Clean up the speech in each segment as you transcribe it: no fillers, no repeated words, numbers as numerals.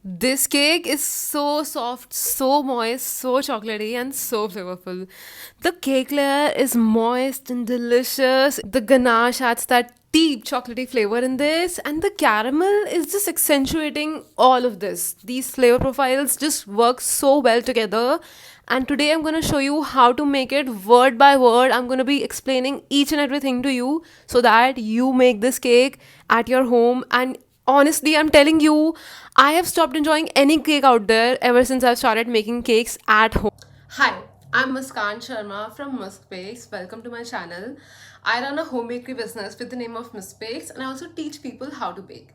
This cake is so soft, so moist, so chocolatey, and so flavorful. The cake layer is moist and delicious. The ganache adds that deep chocolatey flavor in this, and the caramel is just accentuating all of this. These flavor profiles just work so well together. And today I'm going to show you how to make it word by word. I'm going to be explaining each and everything to you so that you make this cake at your home. And honestly, I'm telling you, I have stopped enjoying any cake out there ever since I've started making cakes at home. Hi, I'm Muskan Sharma from Musk Bakes. Welcome to my channel. I run a home bakery business with the name of Musk Bakes, and I also teach people how to bake.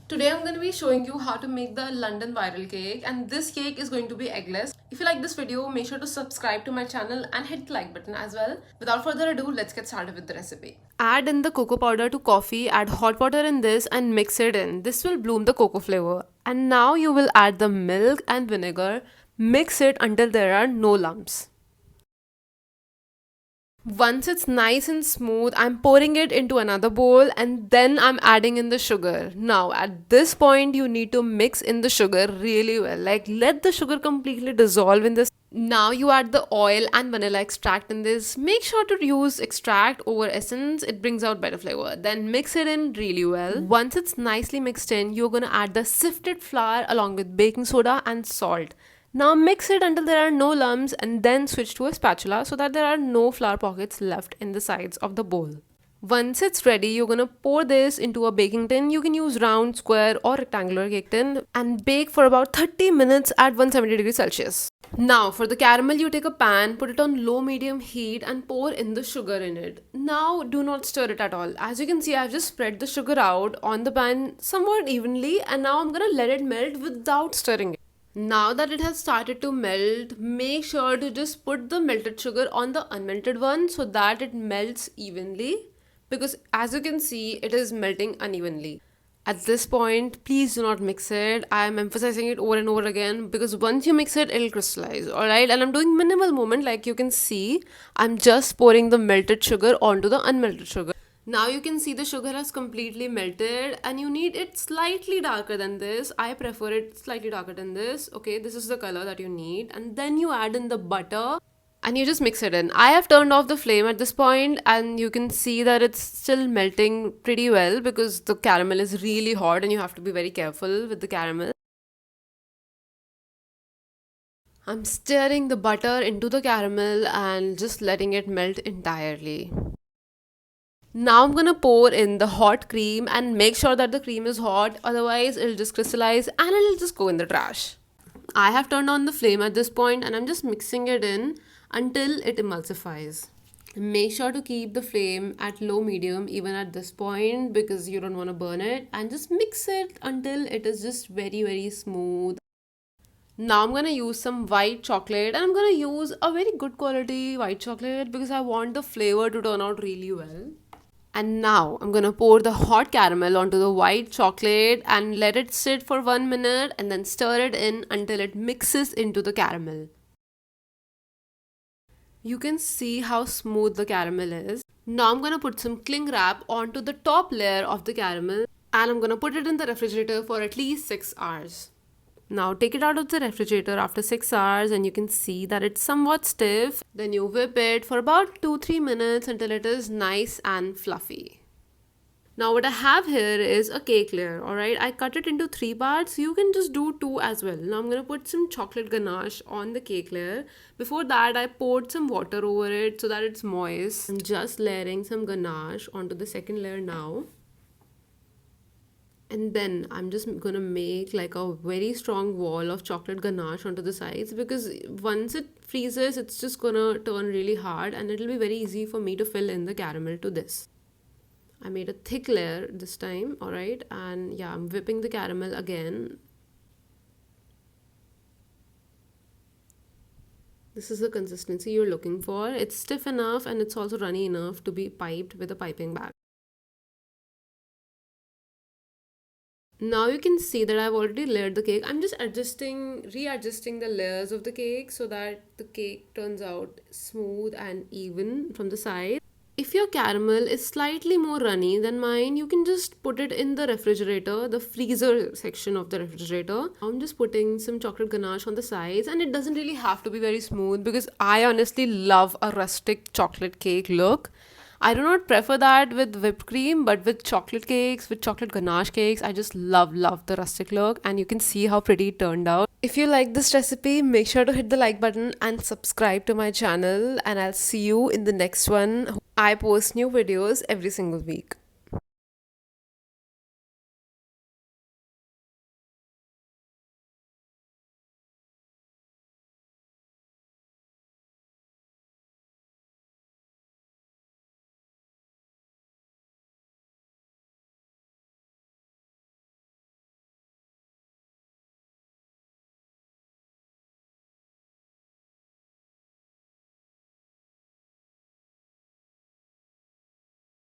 Today I'm going to be showing you how to make the London viral cake, and this cake is going to be eggless. If you like this video, make sure to subscribe to my channel and hit the like button as well. Without further ado, let's get started with the recipe. Add in the cocoa powder to coffee, add hot water in this and mix it in. This will bloom the cocoa flavor. And now you will add the milk and vinegar. Mix it until there are no lumps. Once it's nice and smooth, I'm pouring it into another bowl and then I'm adding in the sugar. Now, at this point, you need to mix in the sugar really well. Like, let the sugar completely dissolve in this. Now, you add the oil and vanilla extract in this. Make sure to use extract over essence, it brings out better flavor. Then mix it in really well. Once it's nicely mixed in, you're gonna add the sifted flour along with baking soda and salt. Now mix it until there are no lumps and then switch to a spatula so that there are no flour pockets left in the sides of the bowl. Once it's ready, you're gonna pour this into a baking tin. You can use round, square or rectangular cake tin and bake for about 30 minutes at 170 degrees Celsius. Now for the caramel, you take a pan, put it on low medium heat and pour in the sugar in it. Now do not stir it at all. As you can see, I've just spread the sugar out on the pan somewhat evenly and now I'm gonna let it melt without stirring it. Now that it has started to melt, make sure to just put the melted sugar on the unmelted one so that it melts evenly, because as you can see, it is melting unevenly. At this point, please do not mix it. I am emphasizing it over and over again because once you mix it, it'll crystallize. Alright, and I'm doing minimal movement like you can see. I'm just pouring the melted sugar onto the unmelted sugar. Now you can see the sugar has completely melted and you need it slightly darker than this. I prefer it slightly darker than this. Okay, this is the color that you need. And then you add in the butter and you just mix it in. I have turned off the flame at this point and you can see that it's still melting pretty well because the caramel is really hot and you have to be very careful with the caramel. I'm stirring the butter into the caramel and just letting it melt entirely. Now I'm gonna pour in the hot cream and make sure that the cream is hot, otherwise it'll just crystallize and it'll just go in the trash. I have turned on the flame at this point and I'm just mixing it in until it emulsifies. Make sure to keep the flame at low medium even at this point because you don't want to burn it, and just mix it until it is just very smooth. Now I'm gonna use some white chocolate and I'm gonna use a very good quality white chocolate because I want the flavor to turn out really well. And now I'm gonna pour the hot caramel onto the white chocolate and let it sit for 1 minute and then stir it in until it mixes into the caramel. You can see how smooth the caramel is. Now I'm gonna put some cling wrap onto the top layer of the caramel and I'm gonna put it in the refrigerator for at least 6 hours. Now take it out of the refrigerator after 6 hours and you can see that it's somewhat stiff. Then you whip it for about 2-3 minutes until it is nice and fluffy. Now what I have here is a cake layer, alright. I cut it into 3 parts. You can just do 2 as well. Now I'm going to put some chocolate ganache on the cake layer. Before that I poured some water over it so that it's moist. I'm just layering some ganache onto the second layer now. And then I'm just gonna make like a very strong wall of chocolate ganache onto the sides because once it freezes, it's just gonna turn really hard and it'll be very easy for me to fill in the caramel to this. I made a thick layer this time, alright, and yeah, I'm whipping the caramel again. This is the consistency you're looking for. It's stiff enough and it's also runny enough to be piped with a piping bag. Now you can see that I've already layered the cake. I'm just readjusting the layers of the cake so that the cake turns out smooth and even from the side. If your caramel is slightly more runny than mine, you can just put it in the refrigerator, the freezer section of the refrigerator. I'm just putting some chocolate ganache on the sides, and it doesn't really have to be very smooth because I honestly love a rustic chocolate cake look. I do not prefer that with whipped cream, but with chocolate cakes, with chocolate ganache cakes, I just love the rustic look, and you can see how pretty it turned out. If you like this recipe, make sure to hit the like button and subscribe to my channel, and I'll see you in the next one. I post new videos every single week.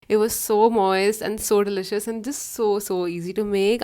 It was so moist and so delicious and just so easy to make.